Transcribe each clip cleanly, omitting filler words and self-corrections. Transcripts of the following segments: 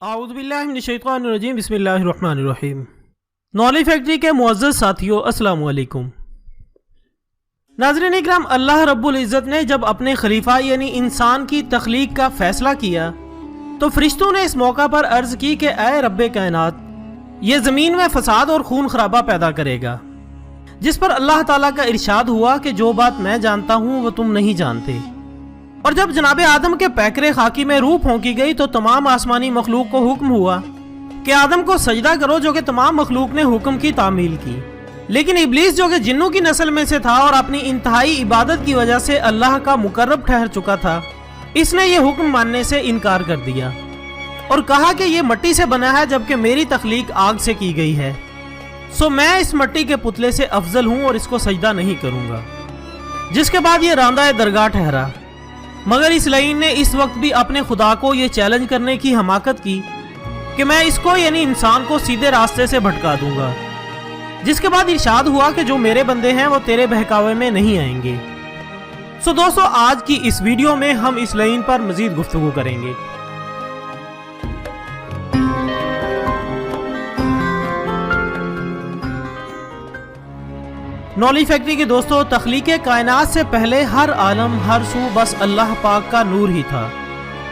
اعوذ باللہ من الشیطان الرجیم، بسم اللہ الرحمن الرحیم۔ نالج فیکٹری کے معزز ساتھیوں، السلام علیکم۔ ناظرین اکرام، اللہ رب العزت نے جب اپنے خلیفہ یعنی انسان کی تخلیق کا فیصلہ کیا تو فرشتوں نے اس موقع پر عرض کی کہ اے رب کائنات، یہ زمین میں فساد اور خون خرابہ پیدا کرے گا، جس پر اللہ تعالیٰ کا ارشاد ہوا کہ جو بات میں جانتا ہوں وہ تم نہیں جانتے۔ اور جب جناب آدم کے پیکرے خاکی میں روح پھونکی گئی تو تمام آسمانی مخلوق کو حکم ہوا کہ آدم کو سجدہ کرو، جو کہ تمام مخلوق نے حکم کی تعمیل کی۔ لیکن ابلیس جو کہ جنوں کی نسل میں سے تھا اور اپنی انتہائی عبادت کی وجہ سے اللہ کا مقرب ٹھہر چکا تھا، اس نے یہ حکم ماننے سے انکار کر دیا اور کہا کہ یہ مٹی سے بنا ہے جبکہ میری تخلیق آگ سے کی گئی ہے، سو میں اس مٹی کے پتلے سے افضل ہوں اور اس کو سجدہ نہیں کروں گا۔ جس کے بعد یہ راندہ درگاہ ٹھہرا، مگر اس لعین نے اس وقت بھی اپنے خدا کو یہ چیلنج کرنے کی حماقت کی کہ میں اس کو یعنی انسان کو سیدھے راستے سے بھٹکا دوں گا۔ جس کے بعد ارشاد ہوا کہ جو میرے بندے ہیں وہ تیرے بہکاوے میں نہیں آئیں گے۔ سو دوستو، آج کی اس ویڈیو میں ہم اس لعین پر مزید گفتگو کریں گے۔ نالج فیکٹری کے دوستو، تخلیق کائنات سے پہلے ہر عالم ہر سو بس اللہ پاک کا نور ہی تھا۔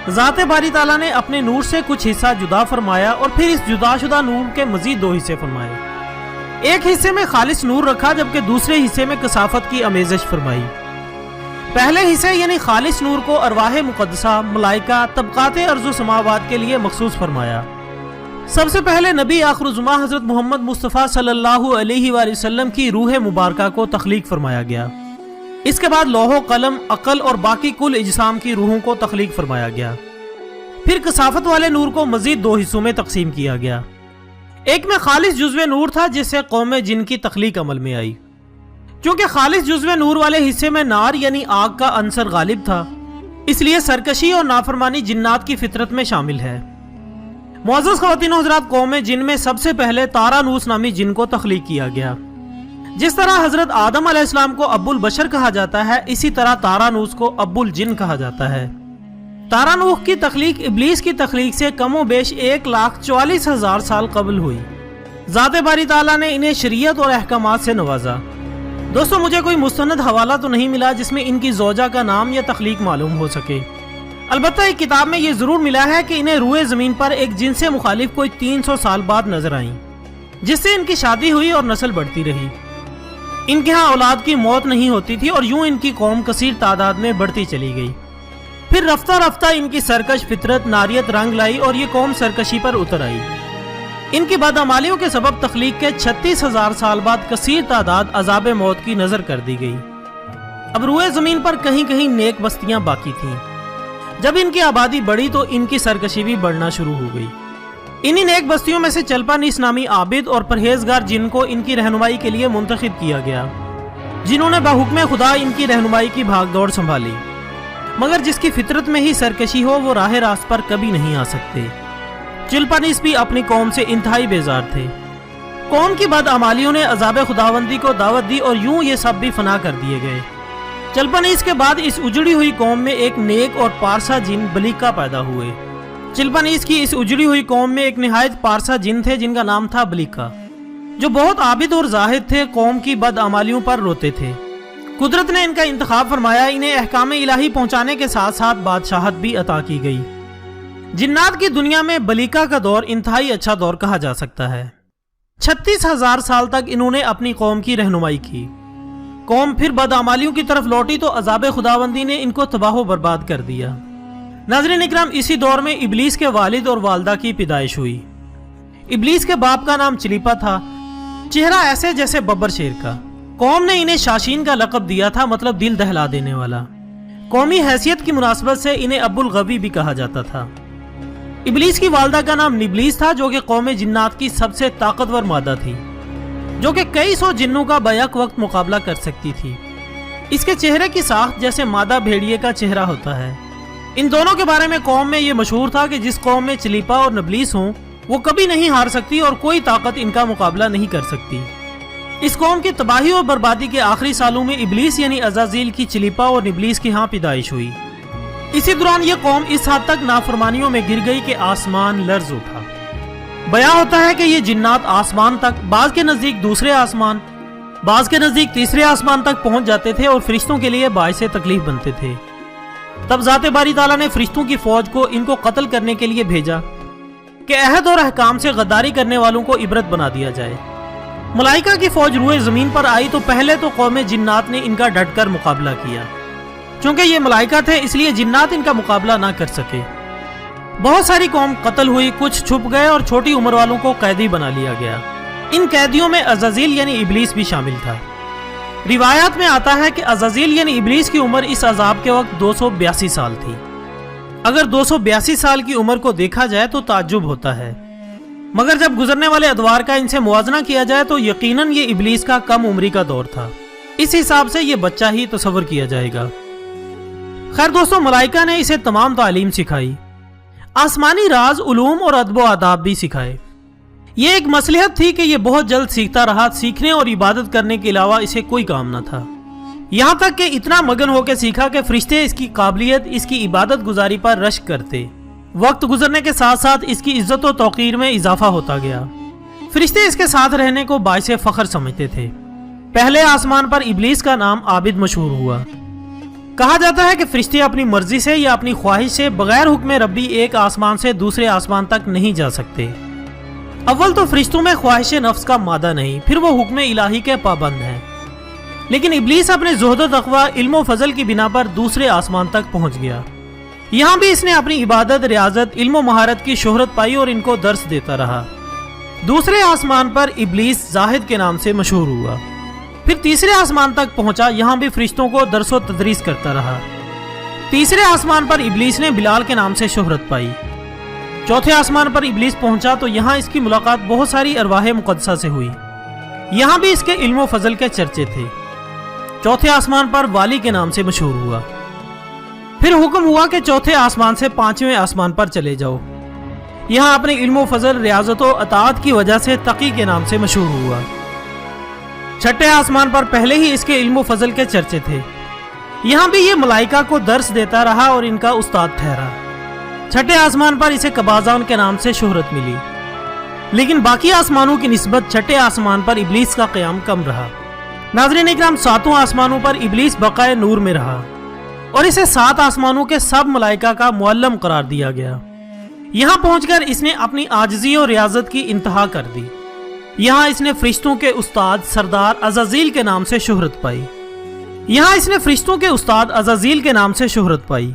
ذات باری تعالیٰ نے اپنے نور سے کچھ حصہ جدا فرمایا اور پھر اس جدا شدہ نور کے مزید دو حصے فرمائے۔ ایک حصے میں خالص نور رکھا جبکہ دوسرے حصے میں کثافت کی آمیزش فرمائی۔ پہلے حصے یعنی خالص نور کو ارواح مقدسہ، ملائکہ، طبقات ارض و سماوات کے لیے مخصوص فرمایا۔ سب سے پہلے نبی آخر الزماں حضرت محمد مصطفیٰ صلی اللہ علیہ وآلہ وسلم کی روح مبارکہ کو تخلیق فرمایا گیا۔ اس کے بعد لوح و قلم، عقل اور باقی کل اجسام کی روحوں کو تخلیق فرمایا گیا۔ پھر کثافت والے نور کو مزید دو حصوں میں تقسیم کیا گیا۔ ایک میں خالص جزو نور تھا جس سے قوم جن کی تخلیق عمل میں آئی۔ چونکہ خالص جزو نور والے حصے میں نار یعنی آگ کا عنصر غالب تھا، اس لیے سرکشی اور نافرمانی جنات کی فطرت میں شامل ہے۔ معزز خواتین و حضرات، قوم جن میں سب سے پہلے تارانوس نامی جن کو تخلیق کیا گیا۔ جس طرح حضرت آدم علیہ السلام کو ابو البشر کہا جاتا ہے، اسی طرح تارانوس کو ابو الجن کہا جاتا ہے۔ تارانوس کی تخلیق ابلیس کی تخلیق سے کم و بیش 1,44,000 سال قبل ہوئی۔ ذات باری تعالیٰ نے انہیں شریعت اور احکامات سے نوازا۔ دوستو، مجھے کوئی مستند حوالہ تو نہیں ملا جس میں ان کی زوجہ کا نام یا تخلیق معلوم ہو سکے۔ البتہ ایک کتاب میں یہ ضرور ملا ہے کہ انہیں روئے زمین پر ایک جن سے مخالف کوئی 300 سال بعد نظر آئیں، جس سے ان کی شادی ہوئی اور نسل بڑھتی رہی۔ ان کے ہاں اولاد کی موت نہیں ہوتی تھی اور یوں ان کی قوم کثیر تعداد میں بڑھتی چلی گئی۔ پھر رفتہ رفتہ ان کی سرکش فطرت ناریت رنگ لائی اور یہ قوم سرکشی پر اتر آئی۔ ان کی بدعمالیوں کے سبب تخلیق کے 36,000 سال بعد کثیر تعداد عذاب موت کی نظر کر دی گئی۔ اب روئے زمین پر کہیں کہیں نیک بستیاں باقی تھیں۔ جب ان کی آبادی بڑھی تو ان کی سرکشی بھی بڑھنا شروع ہو گئی۔ انہی نیک بستیوں میں سے چلپانیس نامی عابد اور پرہیزگار جن کو ان کی رہنمائی کے لیے منتخب کیا گیا، جنہوں نے بحکم خدا ان کی رہنمائی کی بھاگ دوڑ سنبھالی۔ مگر جس کی فطرت میں ہی سرکشی ہو وہ راہ راست پر کبھی نہیں آ سکتے۔ چلپانیس بھی اپنی قوم سے انتہائی بیزار تھے۔ قوم کی بدعمالیوں نے عذاب خداوندی کو دعوت دی اور یوں یہ سب بھی فنا کر دیے گئے۔ چلپانیس کے بعد اس اجڑی ہوئی قوم میں ایک نیک اور پارسا جن بلیکا پیدا ہوئے۔ چلپانیس کی اس اجڑی ہوئی قوم میں ایک نہایت پارسا جن تھے جن کا نام تھا بلیکا، جو بہت عابد اور زاہد تھے، قوم کی بدعمالیوں پر روتے تھے۔ قدرت نے ان کا انتخاب فرمایا، انہیں احکام الہی پہنچانے کے ساتھ ساتھ بادشاہت بھی عطا کی گئی۔ جنات کی دنیا میں بلیکا کا دور انتہائی اچھا دور کہا جا سکتا ہے۔ 36,000 سال تک انہوں نے اپنی قوم کی رہنمائی کی۔ قوم پھر بدعمالیوں کی طرف لوٹی تو عذاب خداوندی نے ان کو تباہ و برباد کر دیا۔ ناظرین اکرام، اسی دور میں ابلیس کے والد اور والدہ کی پیدائش ہوئی۔ ابلیس کے باپ کا نام چلیپا تھا، چہرہ ایسے جیسے ببر شیر کا۔ قوم نے انہیں شاشین کا لقب دیا تھا، مطلب دل دہلا دینے والا۔ قومی حیثیت کی مناسبت سے انہیں ابو الغوی بھی کہا جاتا تھا۔ ابلیس کی والدہ کا نام نبلیس تھا، جو کہ قوم جنات کی سب سے طاقتور مادہ تھی، جو کہ کئی سو جنوں کا بیک وقت مقابلہ کر سکتی تھی۔ اس کے چہرے کی ساخت جیسے مادہ بھیڑیے کا چہرہ ہوتا ہے۔ ان دونوں کے بارے میں قوم میں یہ مشہور تھا کہ جس قوم میں چلیپا اور نبلیس ہوں وہ کبھی نہیں ہار سکتی اور کوئی طاقت ان کا مقابلہ نہیں کر سکتی۔ اس قوم کی تباہی اور بربادی کے آخری سالوں میں ابلیس یعنی عزازیل کی چلیپا اور نبلیس کی ہاں پیدائش ہوئی۔ اسی دوران یہ قوم اس حد تک نافرمانیوں میں گر گئی کہ آسمان لرز اٹھا۔ بیان ہوتا ہے کہ یہ جنات آسمان تک، بعض کے نزدیک دوسرے آسمان، بعض کے نزدیک تیسرے آسمان تک پہنچ جاتے تھے اور فرشتوں کے لیے باعث تکلیف بنتے تھے۔ تب ذات باری تعالیٰ نے فرشتوں کی فوج کو ان کو قتل کرنے کے لیے بھیجا کہ عہد اور احکام سے غداری کرنے والوں کو عبرت بنا دیا جائے۔ ملائکہ کی فوج روئے زمین پر آئی تو پہلے تو قوم جنات نے ان کا ڈٹ کر مقابلہ کیا۔ چونکہ یہ ملائکہ تھے اس لیے جنات ان کا مقابلہ نہ کر سکے۔ بہت ساری قوم قتل ہوئی، کچھ چھپ گئے اور چھوٹی عمر والوں کو قیدی بنا لیا گیا۔ ان قیدیوں میں عزازیل یعنی ابلیس بھی شامل تھا۔ روایات میں آتا ہے کہ عزازیل یعنی ابلیس کی عمر اس عذاب کے وقت 282 سال تھی۔ اگر 282 سال کی عمر کو دیکھا جائے تو تعجب ہوتا ہے، مگر جب گزرنے والے ادوار کا ان سے موازنہ کیا جائے تو یقیناً یہ ابلیس کا کم عمری کا دور تھا۔ اس حساب سے یہ بچہ ہی تصور کیا جائے گا۔ خیر دوستو، ملائکہ نے اسے تمام تعلیم سکھائی، آسمانی راز، علوم اور ادب و آداب بھی سکھائے۔ یہ ایک مصلحت تھی کہ یہ بہت جلد سیکھتا رہا، سیکھنے اور عبادت کرنے کے علاوہ اسے کوئی کام نہ تھا، یہاں تک کہ اتنا مگن ہو کے سیکھا کہ فرشتے اس کی قابلیت، اس کی عبادت گزاری پر رشک کرتے۔ وقت گزرنے کے ساتھ ساتھ اس کی عزت و توقیر میں اضافہ ہوتا گیا۔ فرشتے اس کے ساتھ رہنے کو باعث فخر سمجھتے تھے۔ پہلے آسمان پر ابلیس کا نام عابد مشہور ہوا۔ کہا جاتا ہے کہ فرشتے اپنی مرضی سے یا اپنی خواہش سے بغیر حکم ربی ایک آسمان سے دوسرے آسمان تک نہیں جا سکتے۔ اول تو فرشتوں میں خواہش نفس کا مادہ نہیں، پھر وہ حکم الہی کے پابند ہیں۔ لیکن ابلیس اپنے زہد و تقوی، علم و فضل کی بنا پر دوسرے آسمان تک پہنچ گیا۔ یہاں بھی اس نے اپنی عبادت، ریاضت، علم و مہارت کی شہرت پائی اور ان کو درس دیتا رہا۔ دوسرے آسمان پر ابلیس زاہد کے نام سے مشہور ہوا۔ پھر تیسرے آسمان تک پہنچا، یہاں بھی فرشتوں کو درس و تدریس کرتا رہا۔ تیسرے آسمان پر ابلیس نے بلال کے نام سے شہرت پائی۔ چوتھے آسمان پر ابلیس پہنچا تو یہاں اس کی ملاقات بہت ساری ارواح مقدسہ سے ہوئی، یہاں بھی اس کے علم و فضل کے چرچے تھے۔ چوتھے آسمان پر والی کے نام سے مشہور ہوا۔ پھر حکم ہوا کہ چوتھے آسمان سے پانچویں آسمان پر چلے جاؤ، یہاں اپنے علم و فضل، ریاضت و اطاعت کی وجہ سے تقی کے نام سے مشہور ہوا۔ چھٹے آسمان پر پہلے ہی اس کے علم و فضل کے چرچے تھے، یہاں بھی یہ ملائکہ کو درس دیتا رہا اور ان کا استاد ٹھہرا۔ چھٹے آسمان پر اسے قبازان کے نام سے شہرت ملی، لیکن باقی آسمانوں کی نسبت چھٹے آسمان پر ابلیس کا قیام کم رہا۔ ناظرین اکرام، ساتوں آسمانوں پر ابلیس بقائے نور میں رہا اور اسے 7 آسمانوں کے سب ملائکہ کا معلم قرار دیا گیا۔ یہاں پہنچ کر اس نے اپنی عاجزی اور ریاضت کی انتہا کر دی۔ یہاں اس نے فرشتوں کے استاد سردار عزازیل کے نام سے شہرت پائی۔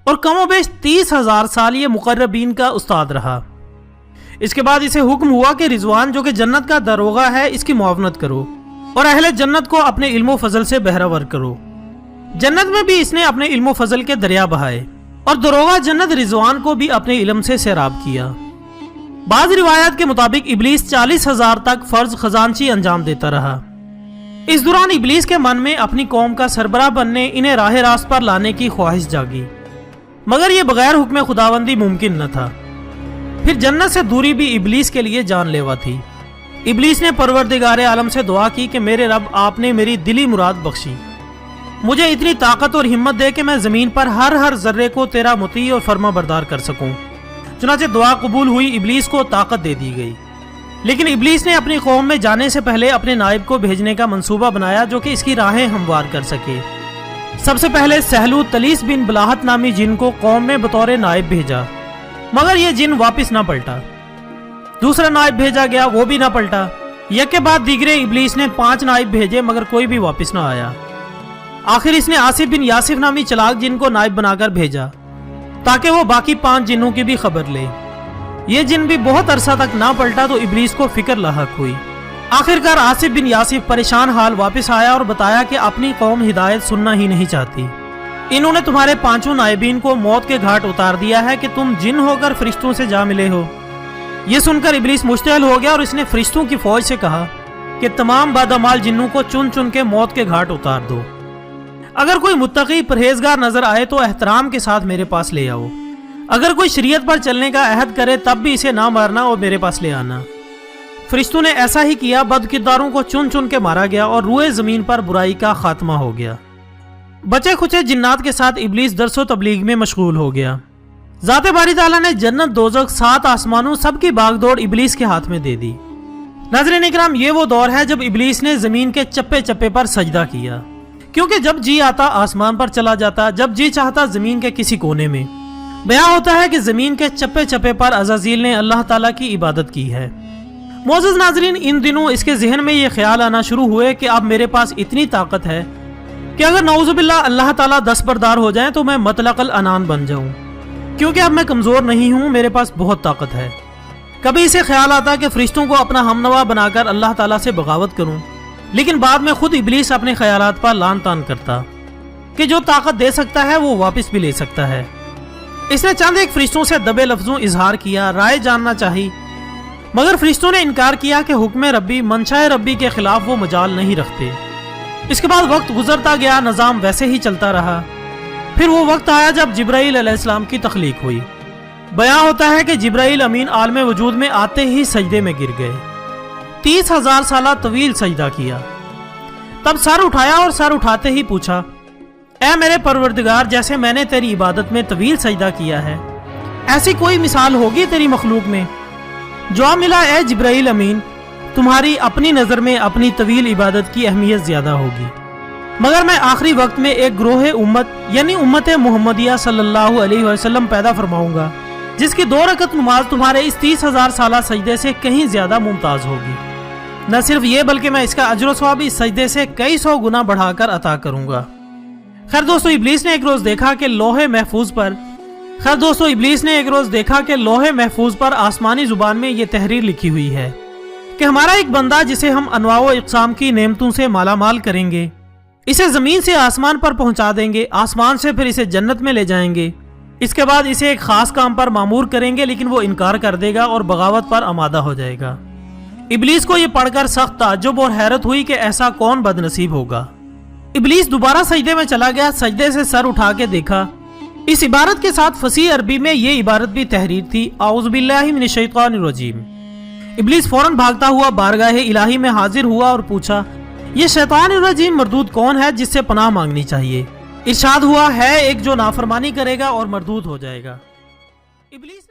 اور کم و بیش 30,000 سال یہ مقربین کا استاد رہا۔ اس کے بعد اسے حکم ہوا کہ رضوان جو کہ جنت کا داروغہ ہے، اس کی معاونت کرو اور اہل جنت کو اپنے علم و فضل سے بہرہور کرو۔ جنت میں بھی اس نے اپنے علم و فضل کے دریا بہائے اور داروغہ جنت رضوان کو بھی اپنے علم سے سیراب کیا۔ بعض روایات کے مطابق ابلیس 40,000 تک فرض خزانچی انجام دیتا رہا۔ اس دوران ابلیس کے من میں اپنی قوم کا سربراہ بننے، انہیں راہ راست پر لانے کی خواہش جاگی، مگر یہ بغیر حکم خداوندی ممکن نہ تھا۔ پھر جنت سے دوری بھی ابلیس کے لیے جان لیوا تھی۔ ابلیس نے پروردگار عالم سے دعا کی کہ میرے رب، آپ نے میری دلی مراد بخشی، مجھے اتنی طاقت اور ہمت دے کہ میں زمین پر ہر ذرے کو تیرا مطیع اور فرما بردار کر سکوں۔ چنانچہ دعا قبول ہوئی، ابلیس کو طاقت دے دی گئی۔ لیکن ابلیس نے اپنی قوم میں جانے سے پہلے اپنے نائب کو بھیجنے کا منصوبہ بنایا جو کہ اس کی راہیں ہموار کر سکے۔ سب سے پہلے سہلو تلیس بن بلاہت نامی جن کو قوم میں بطور نائب بھیجا، مگر یہ جن واپس نہ پلٹا۔ دوسرا نائب بھیجا گیا، وہ بھی نہ پلٹا۔ یک کے بعد دیگرے ابلیس نے 5 نائب بھیجے، مگر کوئی بھی واپس نہ آیا۔ آخر اس نے آصف بن یاسف نامی چلاک جن کو نائب بنا کر بھیجا تاکہ وہ باقی 5 جنوں کی بھی خبر لے۔ یہ جن بھی بہت عرصہ تک نہ پلٹا تو ابلیس کو فکر لاحق ہوئی۔ آخرکار آصف بن یاسف پریشان حال واپس آیا اور بتایا کہ اپنی قوم ہدایت سننا ہی نہیں چاہتی۔ انہوں نے تمہارے 5 نائبین کو موت کے گھاٹ اتار دیا ہے کہ تم جن ہو کر فرشتوں سے جا ملے ہو۔ یہ سن کر ابلیس مشتعل ہو گیا اور اس نے فرشتوں کی فوج سے کہا کہ تمام بادامال جنوں کو چن چن کے موت کے گھاٹ اتار دو۔ اگر کوئی متقی پرہیزگار نظر آئے تو احترام کے ساتھ میرے پاس لے آؤ۔ اگر کوئی شریعت پر چلنے کا عہد کرے تب بھی اسے نہ مارنا اور میرے پاس لے آنا۔ فرشتوں نے ایسا ہی کیا، بد کرداروں کو چن چن کے مارا گیا اور روئے زمین پر برائی کا خاتمہ ہو گیا۔ بچے کھچے جنات کے ساتھ ابلیس درس و تبلیغ میں مشغول ہو گیا۔ ذات باری تعالیٰ نے جنت، دوزخ، 7 آسمانوں سب کی باغ دوڑ ابلیس کے ہاتھ میں دے دی۔ ناظرین اکرام، یہ وہ دور ہے جب ابلیس نے زمین کے چپے چپے پر سجدہ کیا، کیونکہ جب جی آتا آسمان پر چلا جاتا، جب جی چاہتا زمین کے کسی کونے میں۔ بیان ہوتا ہے کہ زمین کے چپے چپے پر عزازیل نے اللہ تعالیٰ کی عبادت کی ہے۔ معزز ناظرین، ان دنوں اس کے ذہن میں یہ خیال آنا شروع ہوئے کہ اب میرے پاس اتنی طاقت ہے کہ اگر نعوذ باللہ اللہ تعالیٰ دستبردار ہو جائیں تو میں مطلق العنان بن جاؤں، کیونکہ اب میں کمزور نہیں ہوں، میرے پاس بہت طاقت ہے۔ کبھی اسے خیال آتا کہ فرشتوں کو اپنا ہمنوا بنا کر اللہ تعالیٰ سے بغاوت کروں، لیکن بعد میں خود ابلیس اپنے خیالات پر لان تان کرتا کہ جو طاقت دے سکتا ہے وہ واپس بھی لے سکتا ہے۔ اس نے چند ایک فرشتوں سے دبے لفظوں اظہار کیا، رائے جاننا چاہی، مگر فرشتوں نے انکار کیا کہ حکم ربی، منشاء ربی کے خلاف وہ مجال نہیں رکھتے۔ اس کے بعد وقت گزرتا گیا، نظام ویسے ہی چلتا رہا۔ پھر وہ وقت آیا جب جبرائیل علیہ السلام کی تخلیق ہوئی۔ بیان ہوتا ہے کہ جبرائیل امین عالم وجود میں آتے ہی سجدے میں گر گئے، 30,000 سالہ طویل سجدہ کیا، تب سر اٹھایا اور سر اٹھاتے ہی پوچھا، اے میرے پروردگار، جیسے میں نے تیری عبادت میں طویل سجدہ کیا ہے، ایسی کوئی مثال ہوگی تیری مخلوق میں؟ جواب ملا، اے جبرائیل امین، تمہاری اپنی نظر میں اپنی طویل عبادت کی اہمیت زیادہ ہوگی، مگر میں آخری وقت میں ایک گروہ امت یعنی امت محمدیہ صلی اللہ علیہ وسلم پیدا فرماؤں گا، جس کی 2 رکعت نماز تمہارے اس 30,000 سالہ سجدے سے کہیں زیادہ ممتاز ہوگی۔ نہ صرف یہ بلکہ میں اس کا اجر و ثواب اس سجدے سے کئی 100 گنا بڑھا کر عطا کروں گا۔ خیر دوستو، ابلیس نے ایک روز دیکھا کہ لوح محفوظ پر آسمانی زبان میں یہ تحریر لکھی ہوئی ہے کہ ہمارا ایک بندہ جسے ہم انواع و اقسام کی نعمتوں سے مالا مال کریں گے، اسے زمین سے آسمان پر پہنچا دیں گے، آسمان سے پھر اسے جنت میں لے جائیں گے، اس کے بعد اسے ایک خاص کام پر مامور کریں گے، لیکن وہ انکار کر دے گا اور بغاوت پر آمادہ ہو جائے گا۔ ابلیس کو یہ پڑھ کر سخت تعجب اور حیرت ہوئی کہ ایسا کون بد نصیب ہوگا۔ ابلیس دوبارہ سجدے میں چلا گیا، سجدے سے سر اٹھا کے دیکھا، اس عبارت کے ساتھ فصیح عربی میں یہ عبارت بھی تحریر تھی، اعوذ باللہ من الشیطان الرجیم۔ ابلیس فوراً بھاگتا ہوا بارگاہ الہی میں حاضر ہوا اور پوچھا، یہ شیطان الرجیم مردود کون ہے جس سے پناہ مانگنی چاہیے؟ ارشاد ہوا، ہے ایک جو نافرمانی کرے گا اور مردود ہو جائے گا۔ ابلیس